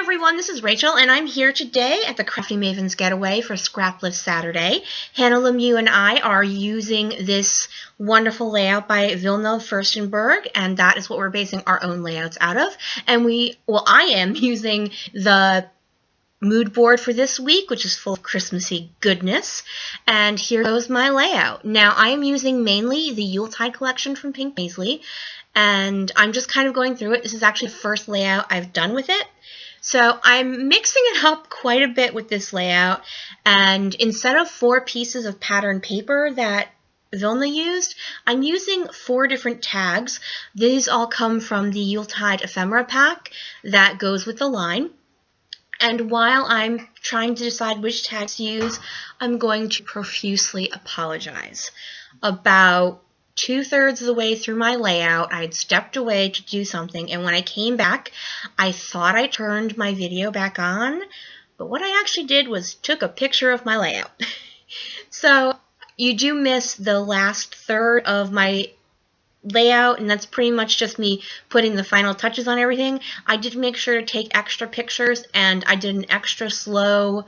everyone, this is Rachel, and I'm here today at the Crafty Maven's Getaway for Scraplift Saturday. Hannah Lemieux and I are using this wonderful layout by Villeneuve Furstenberg, and that is what we're basing our own layouts out of. And I am using the mood board for this week, which is full of Christmassy goodness. And here goes my layout. Now, I am using mainly the Yuletide collection from Pink Paisley, and I'm just kind of going through it. This is actually the first layout I've done with it. So I'm mixing it up quite a bit with this layout, and instead of 4 pieces of pattern paper that Vilna used, I'm using 4 different tags. These all come from the Yuletide ephemera pack that goes with the line. And while I'm trying to decide which tags to use, I'm going to profusely apologize. About 2/3 of the way through my layout, I had stepped away to do something, and when I came back, I thought I turned my video back on, but what I actually did was took a picture of my layout. So you do miss the last third of my layout, and that's pretty much just me putting the final touches on everything. I did make sure to take extra pictures, and I did an extra slow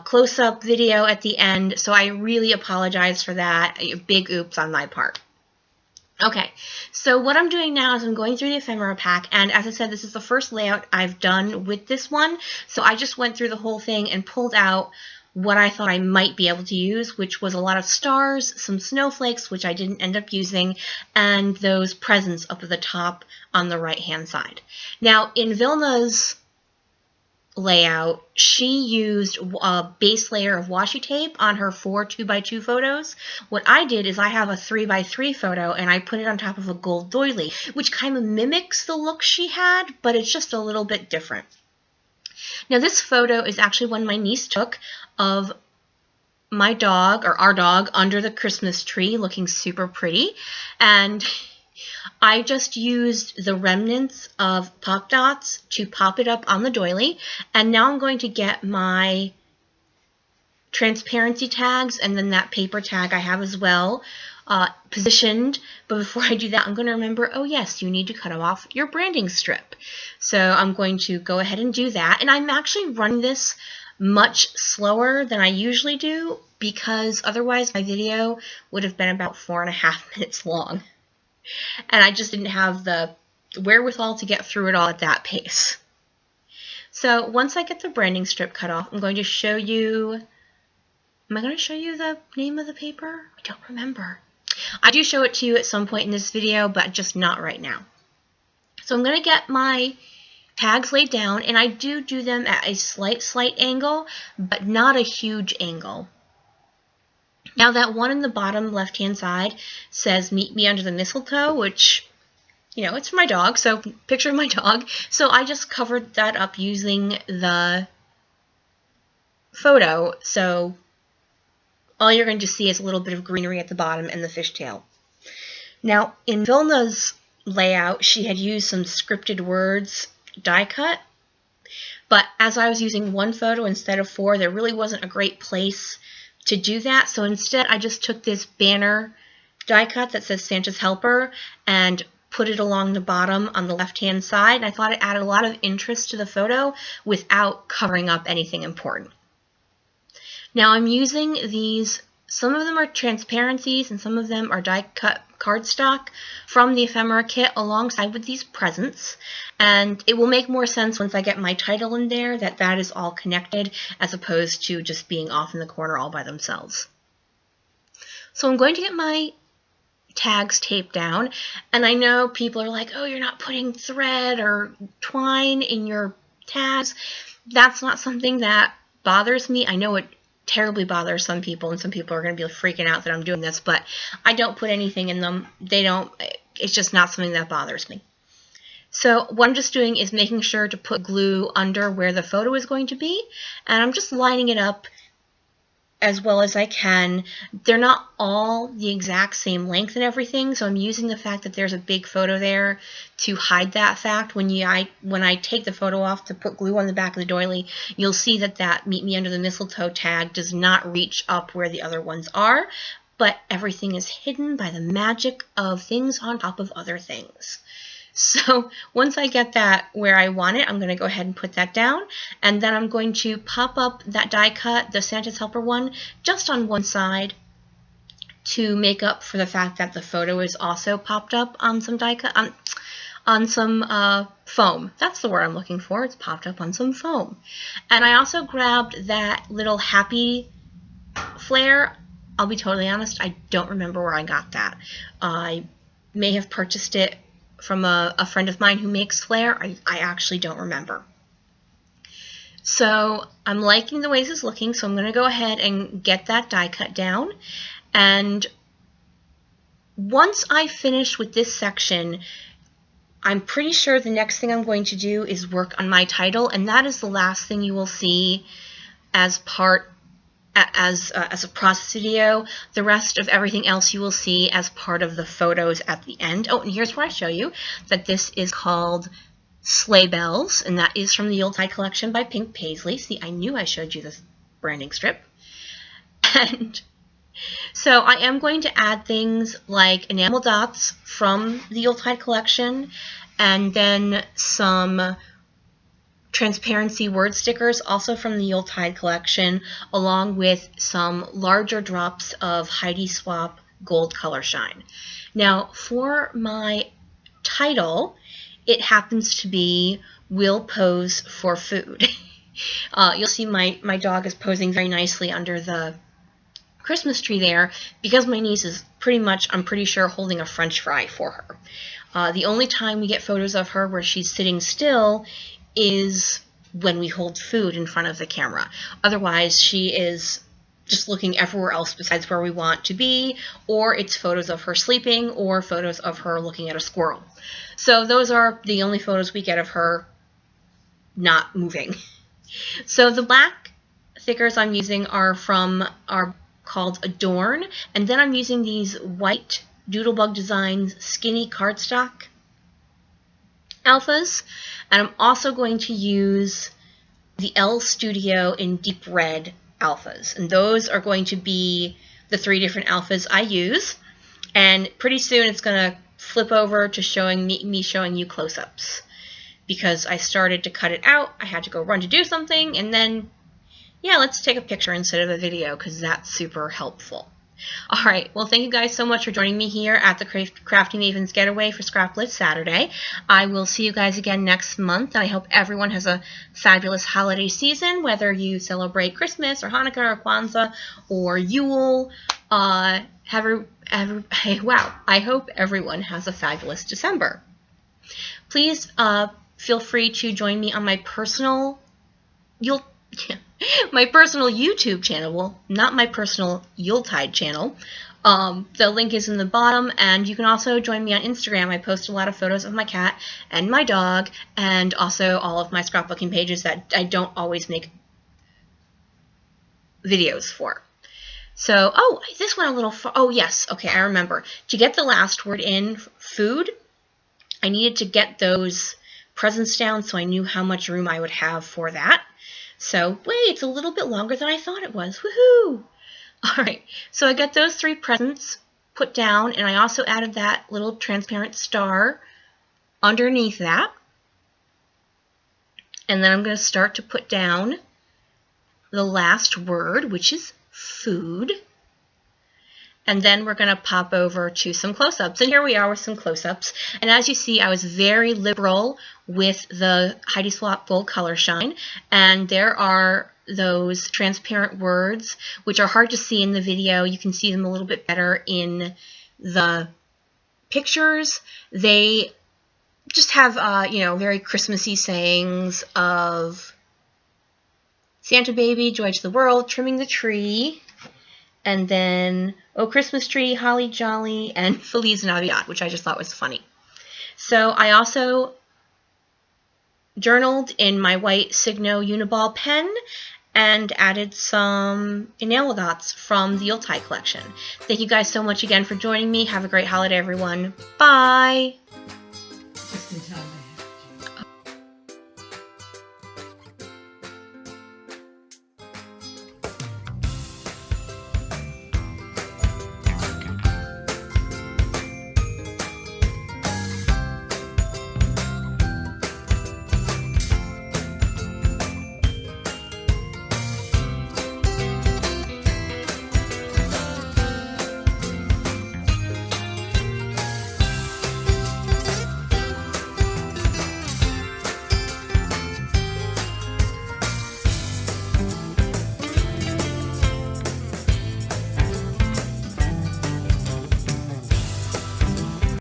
close-up video at the end, so I really apologize for that. A big oops on my part. Okay, so what I'm doing now is I'm going through the ephemera pack, and as I said, this is the first layout I've done with this one, so I just went through the whole thing and pulled out what I thought I might be able to use, which was a lot of stars, some snowflakes, which I didn't end up using, and those presents up at the top on the right-hand side. Now, in Vilna's layout, she used a base layer of washi tape on her 4 2x2 photos. What I did is I have a 3x3 photo, and I put it on top of a gold doily, which kind of mimics the look she had, but it's just a little bit different. Now, this photo is actually one my niece took of my dog, or our dog, under the Christmas tree, looking super pretty, and I just used the remnants of Pop Dots to pop it up on the doily, and now I'm going to get my transparency tags and then that paper tag I have as well positioned. But before I do that, I'm going to remember, oh yes, you need to cut off your branding strip. So I'm going to go ahead and do that, and I'm actually running this much slower than I usually do because otherwise my video would have been about 4.5 minutes long. And I just didn't have the wherewithal to get through it all at that pace. So once I get the branding strip cut off, I'm going to show you, am I going to show you the name of the paper? I don't remember. I do show it to you at some point in this video, but just not right now. So I'm going to get my tags laid down, and I do them at a slight angle, but not a huge angle. Now that one in the bottom left-hand side says, "Meet me under the mistletoe," which, you know, it's for my dog, so picture of my dog. So I just covered that up using the photo, so all you're going to see is a little bit of greenery at the bottom and the fishtail. Now, in Vilna's layout, she had used some scripted words die cut, but as I was using one photo instead of 4, there really wasn't a great place to do that, so instead I just took this banner die cut that says Santa's Helper and put it along the bottom on the left-hand side, and I thought it added a lot of interest to the photo without covering up anything important. Now I'm using these, some of them are transparencies and some of them are die cut cardstock from the ephemera kit alongside with these presents, and it will make more sense once I get my title in there that is all connected as opposed to just being off in the corner all by themselves. So I'm going to get my tags taped down, and I know people are like, oh, you're not putting thread or twine in your tags. That's not something that bothers me. I know it terribly bothers some people, and some people are going to be freaking out that I'm doing this, but I don't put anything in them. It's just not something that bothers me. So what I'm just doing is making sure to put glue under where the photo is going to be, and I'm just lining it up as well as I can. They're not all the exact same length and everything, so I'm using the fact that there's a big photo there to hide that fact. When I take the photo off to put glue on the back of the doily, you'll see that Meet Me Under the Mistletoe tag does not reach up where the other ones are, but everything is hidden by the magic of things on top of other things. So once I get that where I want it, I'm going to go ahead and put that down, and then I'm going to pop up that die cut, the Santa's Helper one, just on one side to make up for the fact that the photo is also popped up on some die cut, on some foam. That's the word I'm looking for. It's popped up on some foam. And I also grabbed that little happy flare. I'll be totally honest, I don't remember where I got that. I may have purchased it from a friend of mine who makes flare. I actually don't remember. So I'm liking the way this is looking, so I'm going to go ahead and get that die cut down. And once I finish with this section, I'm pretty sure the next thing I'm going to do is work on my title, and that is the last thing you will see as a process video. The rest of everything else you will see as part of the photos at the end. Oh, and here's where I show you that this is called Sleigh Bells, and that is from the Yuletide collection by Pink Paisley. See, I knew I showed you this branding strip. And so I am going to add things like enamel dots from the Yuletide collection, and then some transparency word stickers also from the Yuletide collection, along with some larger drops of Heidi Swap Gold Color Shine. Now for my title, it happens to be Will Pose for Food. You'll see my dog is posing very nicely under the Christmas tree there because my niece is I'm pretty sure, holding a French fry for her. The only time we get photos of her where she's sitting still is when we hold food in front of the camera. Otherwise, she is just looking everywhere else besides where we want to be, or it's photos of her sleeping or photos of her looking at a squirrel. So those are the only photos we get of her not moving. So the black thickers I'm using are called Adorn, and then I'm using these white Doodlebug Designs skinny cardstock alphas, and I'm also going to use the L Studio in deep red alphas, and those are going to be the 3 different alphas I use. And pretty soon it's going to flip over to showing me showing you close-ups, because I started to cut it out. I had to go run to do something, and then yeah, let's take a picture instead of a video, because that's super helpful. All right, well, thank you guys so much for joining me here at the Crafty Maven's Getaway for Scraplift Saturday. I will see you guys again next month, and I hope everyone has a fabulous holiday season, whether you celebrate Christmas or Hanukkah or Kwanzaa or Yule. Wow, I hope everyone has a fabulous December. Please feel free to join me on my personal YouTube channel, well, not my personal Yuletide channel. The link is in the bottom, and you can also join me on Instagram. I post a lot of photos of my cat and my dog, and also all of my scrapbooking pages that I don't always make videos for. So, oh, this went a little far. Oh, yes, okay, I remember. To get the last word in, food, I needed to get those presents down so I knew how much room I would have for that. So, wait, it's a little bit longer than I thought it was. Woohoo! All right, so I got those 3 presents put down, and I also added that little transparent star underneath that. And then I'm going to start to put down the last word, which is food. And then we're going to pop over to some close-ups. And here we are with some close-ups. And as you see, I was very liberal with the Heidi Swap Gold Color Shine. And there are those transparent words, which are hard to see in the video. You can see them a little bit better in the pictures. They just have, very Christmassy sayings of Santa Baby, Joy to the World, Trimming the Tree, and then, Oh Christmas Tree, Holly Jolly, and Feliz Navidad, which I just thought was funny. So I also journaled in my white Signo Uniball pen and added some enamel dots from the Yuletide collection. Thank you guys so much again for joining me. Have a great holiday, everyone. Bye! Just in time.